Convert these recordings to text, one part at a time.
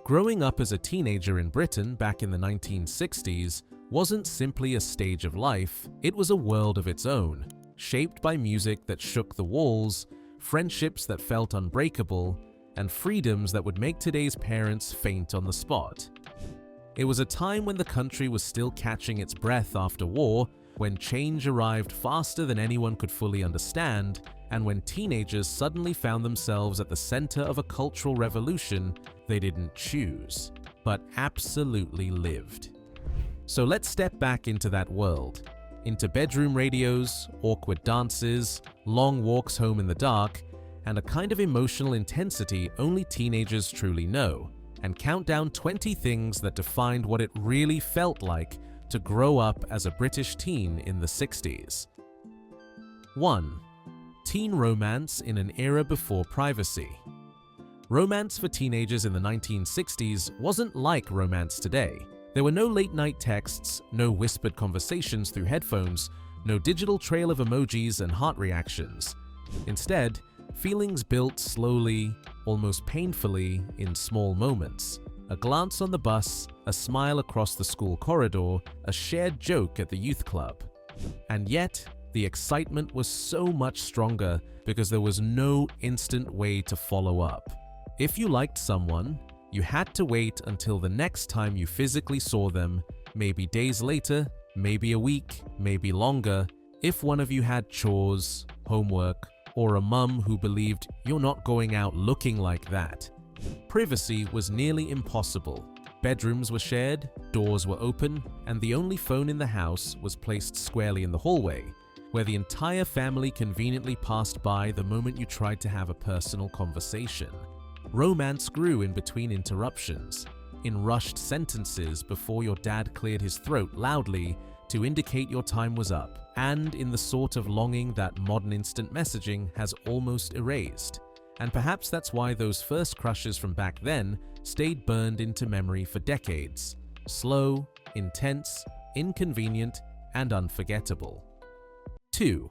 Growing up as a teenager in Britain back in the 1960s wasn't simply a stage of life, it was a world of its own, shaped by music that shook the walls, friendships that felt unbreakable, and freedoms that would make today's parents faint on the spot. It was a time when the country was still catching its breath after war, when change arrived faster than anyone could fully understand, and when teenagers suddenly found themselves at the center of a cultural revolution they didn't choose, but absolutely lived. So let's step back into that world, into bedroom radios, awkward dances, long walks home in the dark, and a kind of emotional intensity only teenagers truly know, and count down 20 things that defined what it really felt like to grow up as a British teen in the 60s. 1. Teen romance in an era before privacy. Romance for teenagers in the 1960s wasn't like romance today. There were no late-night texts, no whispered conversations through headphones, no digital trail of emojis and heart reactions. Instead, feelings built slowly, almost painfully, in small moments. A glance on the bus, a smile across the school corridor, a shared joke at the youth club. And yet, the excitement was so much stronger because there was no instant way to follow up. If you liked someone, you had to wait until the next time you physically saw them, maybe days later, maybe a week, maybe longer, if one of you had chores, homework, or a mum who believed you're not going out looking like that. Privacy was nearly impossible. Bedrooms were shared, doors were open, and the only phone in the house was placed squarely in the hallway, where the entire family conveniently passed by the moment you tried to have a personal conversation. Romance grew in between interruptions, in rushed sentences before your dad cleared his throat loudly to indicate your time was up, and in the sort of longing that modern instant messaging has almost erased. And perhaps that's why those first crushes from back then stayed burned into memory for decades. Slow, intense, inconvenient, and unforgettable. 2.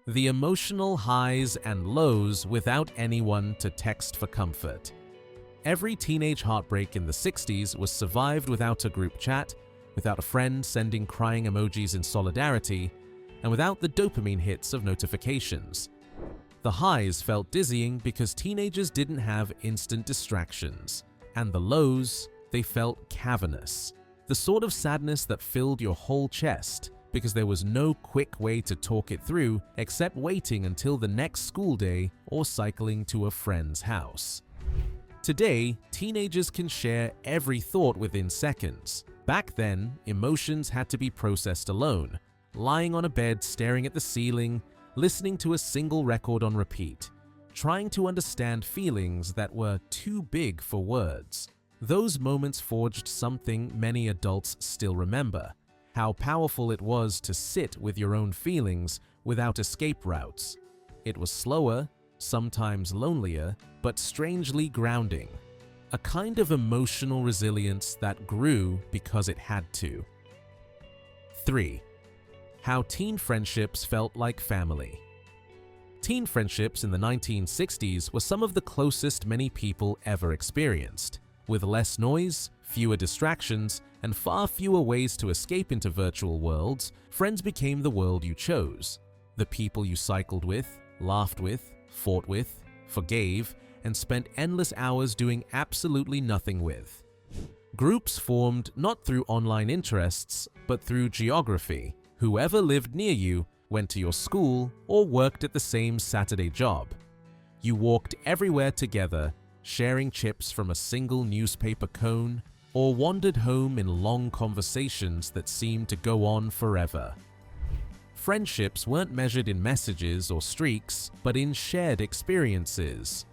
The emotional highs and lows without anyone to text for comfort. Every teenage heartbreak in the 60s was survived without a group chat, without a friend sending crying emojis in solidarity, and without the dopamine hits of notifications. The highs felt dizzying because teenagers didn't have instant distractions, and the lows, they felt cavernous. The sort of sadness that filled your whole chest because there was no quick way to talk it through except waiting until the next school day or cycling to a friend's house. Today, teenagers can share every thought within seconds. Back then, emotions had to be processed alone, lying on a bed staring at the ceiling, listening to a single record on repeat, trying to understand feelings that were too big for words. Those moments forged something many adults still remember: how powerful it was to sit with your own feelings without escape routes. It was slower, sometimes lonelier, but strangely grounding. A kind of emotional resilience that grew because it had to. 3. How teen friendships felt like family. Teen friendships in the 1960s were some of the closest many people ever experienced. With less noise, fewer distractions, and far fewer ways to escape into virtual worlds, friends became the world you chose. The people you cycled with, laughed with, fought with, forgave, and spent endless hours doing absolutely nothing with. Groups formed not through online interests, but through geography. Whoever lived near you went to your school or worked at the same Saturday job. You walked everywhere together, sharing chips from a single newspaper cone, or wandered home in long conversations that seemed to go on forever. Friendships weren't measured in messages or streaks, but in shared experiences.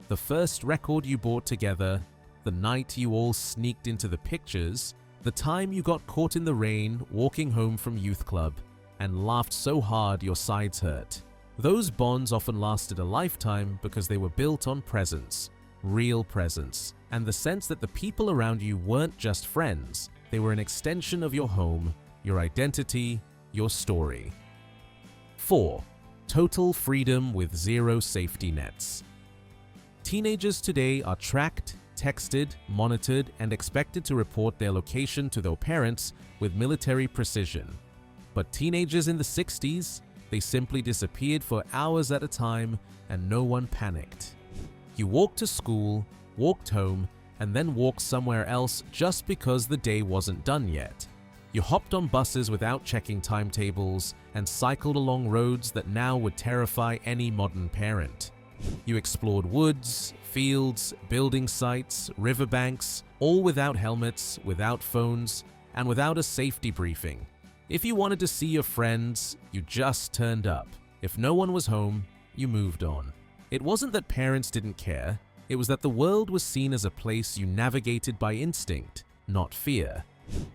The first record you bought together, the night you all sneaked into the pictures, the time you got caught in the rain walking home from youth club and laughed so hard your sides hurt. Those bonds often lasted a lifetime because they were built on presence, real presence, and the sense that the people around you weren't just friends, they were an extension of your home, your identity, your story. 4. Total freedom with zero safety nets. Teenagers today are tracked, texted, monitored, and expected to report their location to their parents with military precision. But teenagers in the 60s, they simply disappeared for hours at a time and no one panicked. You walked to school, walked home, and then walked somewhere else just because the day wasn't done yet. You hopped on buses without checking timetables and cycled along roads that now would terrify any modern parent. You explored woods, fields, building sites, riverbanks, all without helmets, without phones, and without a safety briefing. If you wanted to see your friends, you just turned up. If no one was home, you moved on. It wasn't that parents didn't care, it was that the world was seen as a place you navigated by instinct, not fear.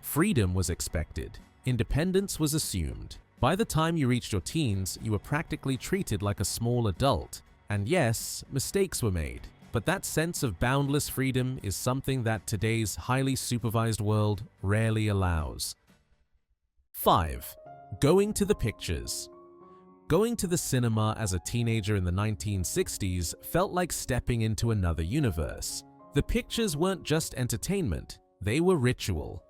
Freedom was expected. Independence was assumed. By the time you reached your teens, you were practically treated like a small adult. And yes, mistakes were made. But that sense of boundless freedom is something that today's highly supervised world rarely allows. 5. Going to the pictures. Going to the cinema as a teenager in the 1960s felt like stepping into another universe. The pictures weren't just entertainment, they were ritual.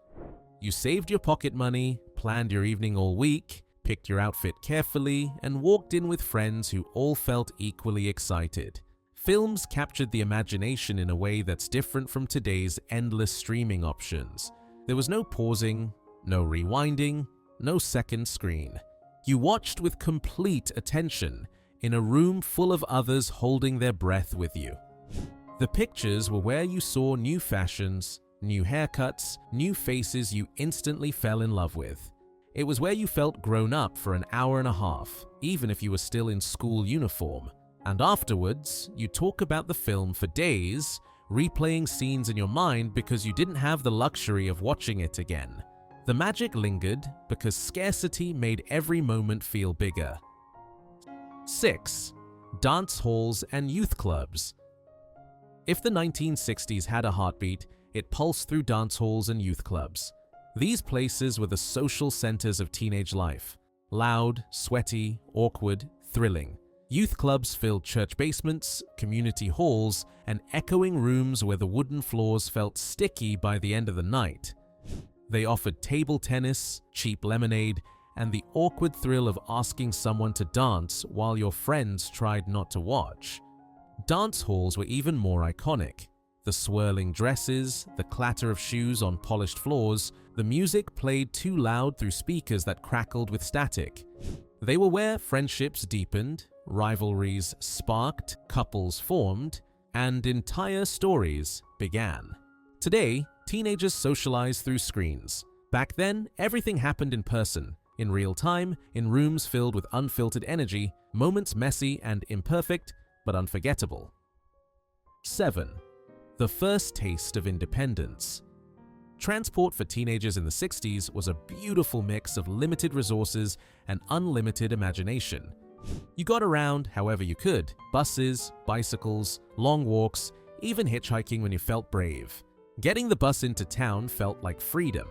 You saved your pocket money, planned your evening all week, picked your outfit carefully, and walked in with friends who all felt equally excited. Films captured the imagination in a way that's different from today's endless streaming options. There was no pausing, no rewinding, no second screen. You watched with complete attention, in a room full of others holding their breath with you. The pictures were where you saw new fashions, new haircuts, new faces you instantly fell in love with. It was where you felt grown up for an hour and a half, even if you were still in school uniform. And afterwards, you talk about the film for days, replaying scenes in your mind because you didn't have the luxury of watching it again. The magic lingered because scarcity made every moment feel bigger. 6. Dance halls and youth clubs. If the 1960s had a heartbeat, it pulsed through dance halls and youth clubs. These places were the social centers of teenage life. Loud, sweaty, awkward, thrilling. Youth clubs filled church basements, community halls, and echoing rooms where the wooden floors felt sticky by the end of the night. They offered table tennis, cheap lemonade, and the awkward thrill of asking someone to dance while your friends tried not to watch. Dance halls were even more iconic. The swirling dresses, the clatter of shoes on polished floors, the music played too loud through speakers that crackled with static. They were where friendships deepened, rivalries sparked, couples formed, and entire stories began. Today, teenagers socialize through screens. Back then, everything happened in person, in real time, in rooms filled with unfiltered energy, moments messy and imperfect, but unforgettable. 7. The first taste of independence. Transport for teenagers in the 60s was a beautiful mix of limited resources and unlimited imagination. You got around however you could: buses, bicycles, long walks, even hitchhiking when you felt brave. Getting the bus into town felt like freedom.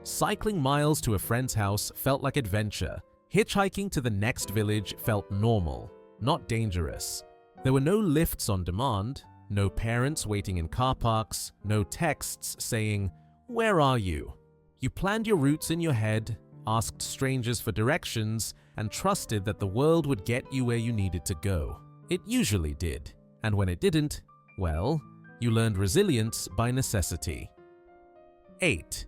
Cycling miles to a friend's house felt like adventure. Hitchhiking to the next village felt normal, not dangerous. There were no lifts on demand, no parents waiting in car parks, no texts saying, "Where are you?" You planned your routes in your head, asked strangers for directions, and trusted that the world would get you where you needed to go. It usually did, and when it didn't, well, you learned resilience by necessity. 8.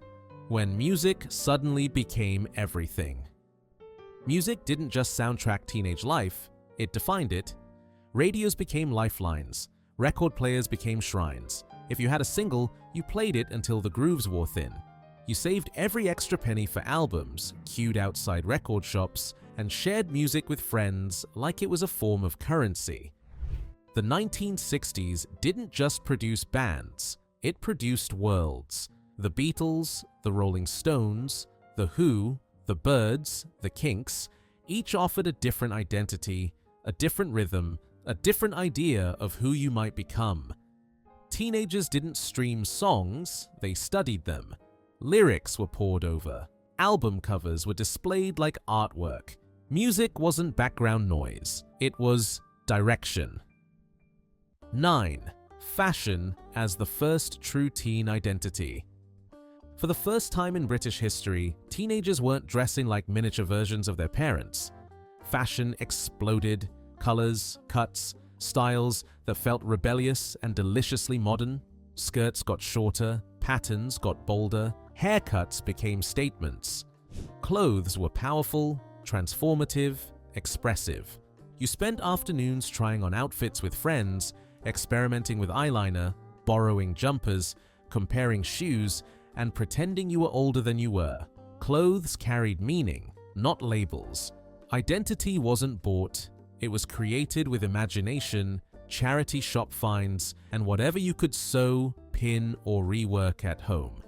When music suddenly became everything. Music didn't just soundtrack teenage life, it defined it. Radios became lifelines. Record players became shrines. If you had a single, you played it until the grooves wore thin. You saved every extra penny for albums, queued outside record shops, and shared music with friends like it was a form of currency. The 1960s didn't just produce bands, it produced worlds. The Beatles, the Rolling Stones, The Who, the Byrds, the Kinks, each offered a different identity, a different rhythm, a different idea of who you might become. Teenagers didn't stream songs, they studied them. Lyrics were pored over. Album covers were displayed like artwork. Music wasn't background noise, it was direction. 9. Fashion as the first true teen identity. For the first time in British history, teenagers weren't dressing like miniature versions of their parents. Fashion exploded, colors, cuts, styles that felt rebellious and deliciously modern. Skirts got shorter, patterns got bolder, haircuts became statements. Clothes were powerful, transformative, expressive. You spent afternoons trying on outfits with friends, experimenting with eyeliner, borrowing jumpers, comparing shoes, and pretending you were older than you were. Clothes carried meaning, not labels. Identity wasn't bought, it was created with imagination, charity shop finds, and whatever you could sew, pin, or rework at home.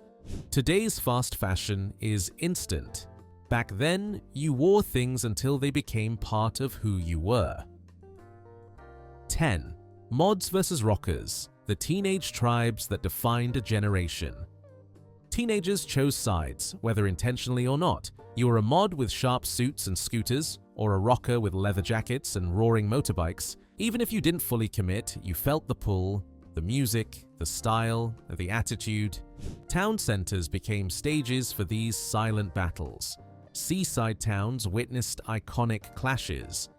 Today's fast fashion is instant. Back then, you wore things until they became part of who you were. 10. Mods versus rockers, the teenage tribes that defined a generation. Teenagers chose sides, whether intentionally or not. You were a mod with sharp suits and scooters, or a rocker with leather jackets and roaring motorbikes. Even if you didn't fully commit, you felt the pull, the music, the style, the attitude. Town centers became stages for these silent battles. Seaside towns witnessed iconic clashes.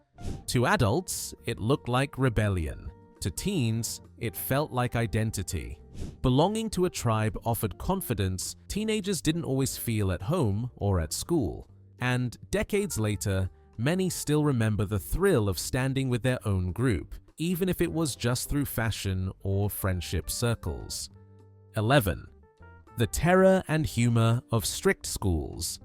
To adults, it looked like rebellion. To teens, it felt like identity. Belonging to a tribe offered confidence teenagers didn't always feel at home or at school. And decades later, many still remember the thrill of standing with their own group, even if it was just through fashion or friendship circles. 11. The terror and humor of strict schools.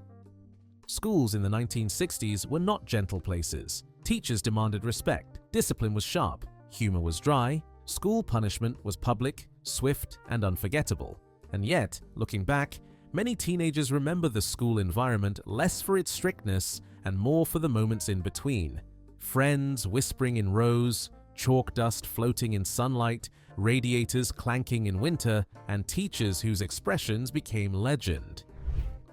Schools in the 1960s were not gentle places. Teachers demanded respect, discipline was sharp, humor was dry, school punishment was public, swift, and unforgettable. And yet, looking back, many teenagers remember the school environment less for its strictness and more for the moments in between. Friends whispering in rows, chalk dust floating in sunlight, radiators clanking in winter, and teachers whose expressions became legend.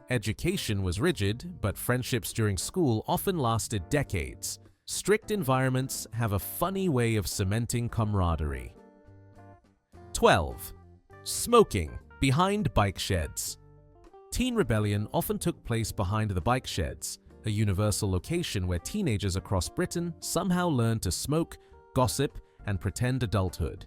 Education was rigid, but friendships during school often lasted decades. Strict environments have a funny way of cementing camaraderie. 12. Smoking behind bike sheds. Teen rebellion often took place behind the bike sheds, a universal location where teenagers across Britain somehow learned to smoke, gossip, and pretend adulthood.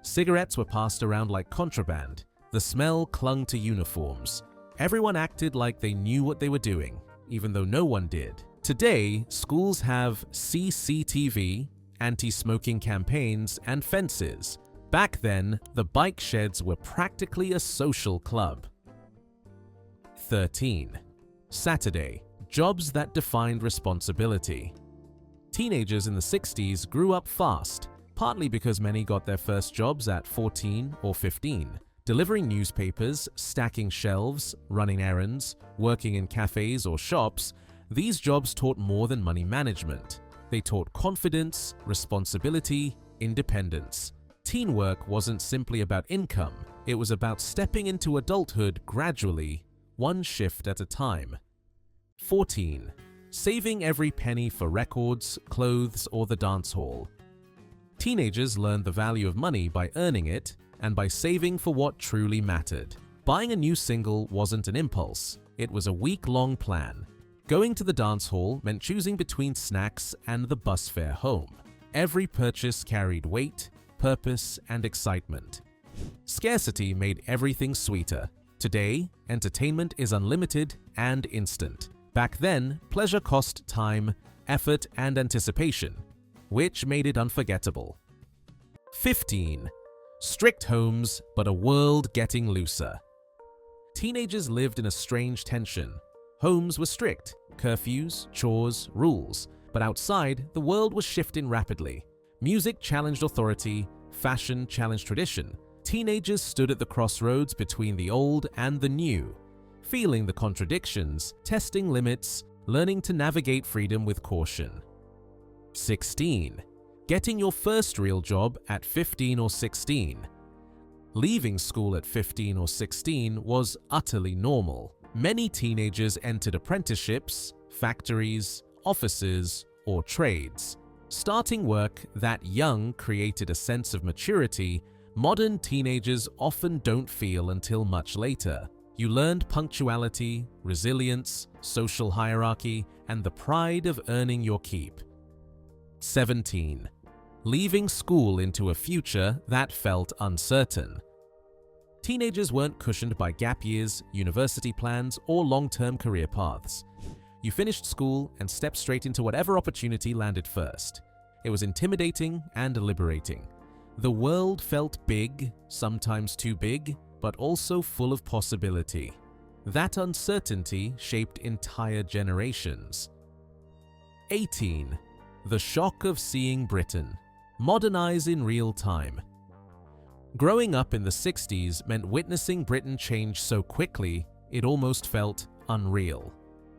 Cigarettes were passed around like contraband. The smell clung to uniforms. Everyone acted like they knew what they were doing, even though no one did. Today, schools have CCTV, anti-smoking campaigns, and fences. Back then, the bike sheds were practically a social club. 13. Saturday. Jobs that defined responsibility. Teenagers in the 60s grew up fast, partly because many got their first jobs at 14 or 15. Delivering newspapers, stacking shelves, running errands, working in cafes or shops, these jobs taught more than money management. They taught confidence, responsibility, independence. Teen work wasn't simply about income, it was about stepping into adulthood gradually, one shift at a time. 14. Saving every penny for records, clothes, or the dance hall. Teenagers learned the value of money by earning it and by saving for what truly mattered. Buying a new single wasn't an impulse, it was a week-long plan. Going to the dance hall meant choosing between snacks and the bus fare home. Every purchase carried weight, purpose, and excitement. Scarcity made everything sweeter. Today, entertainment is unlimited and instant. Back then, pleasure cost time, effort, and anticipation, which made it unforgettable. 15. Strict homes, but a world getting looser. Teenagers lived in a strange tension. Homes were strict, curfews, chores, rules, but outside, the world was shifting rapidly. Music challenged authority, fashion challenged tradition. Teenagers stood at the crossroads between the old and the new, feeling the contradictions, testing limits, learning to navigate freedom with caution. 16. Getting your first real job at 15 or 16. Leaving school at 15 or 16 was utterly normal. Many teenagers entered apprenticeships, factories, offices, or trades. Starting work that young created a sense of maturity, Modern teenagers often don't feel until much later. You learned punctuality, resilience, social hierarchy, and the pride of earning your keep. 17. Leaving school into a future that felt uncertain. Teenagers weren't cushioned by gap years, university plans, or long-term career paths. You finished school and stepped straight into whatever opportunity landed first. It was intimidating and liberating. The world felt big, sometimes too big, but also full of possibility. That uncertainty shaped entire generations. 18. The shock of seeing Britain. Modernize in real time. Growing up in the 60s meant witnessing Britain change so quickly, it almost felt unreal.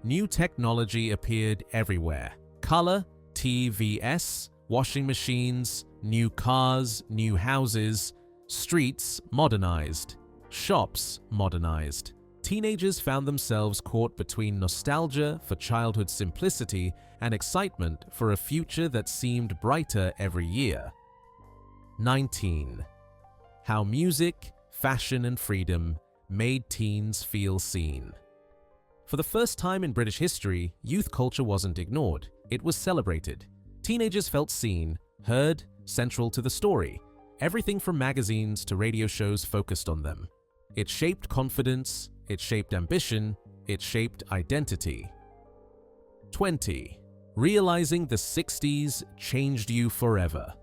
New technology appeared everywhere. Color, TVS, washing machines, new cars, new houses, streets modernized, shops modernized. Teenagers found themselves caught between nostalgia for childhood simplicity and excitement for a future that seemed brighter every year. 19. How music, fashion, and freedom made teens feel seen. For the first time in British history, youth culture wasn't ignored, it was celebrated. Teenagers felt seen, heard, central to the story. Everything from magazines to radio shows focused on them. It shaped confidence, it shaped ambition, it shaped identity. 20. Realizing the 60s changed you forever.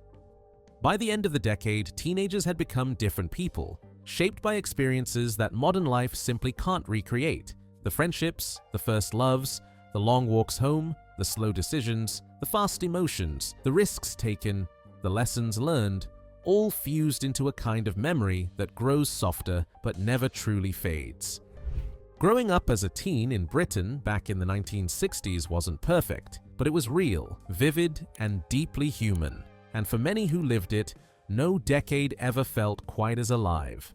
By the end of the decade, teenagers had become different people, shaped by experiences that modern life simply can't recreate. The friendships, the first loves, the long walks home, the slow decisions, the fast emotions, the risks taken, the lessons learned, all fused into a kind of memory that grows softer but never truly fades. Growing up as a teen in Britain back in the 1960s wasn't perfect, but it was real, vivid, and deeply human. And for many who lived it, no decade ever felt quite as alive.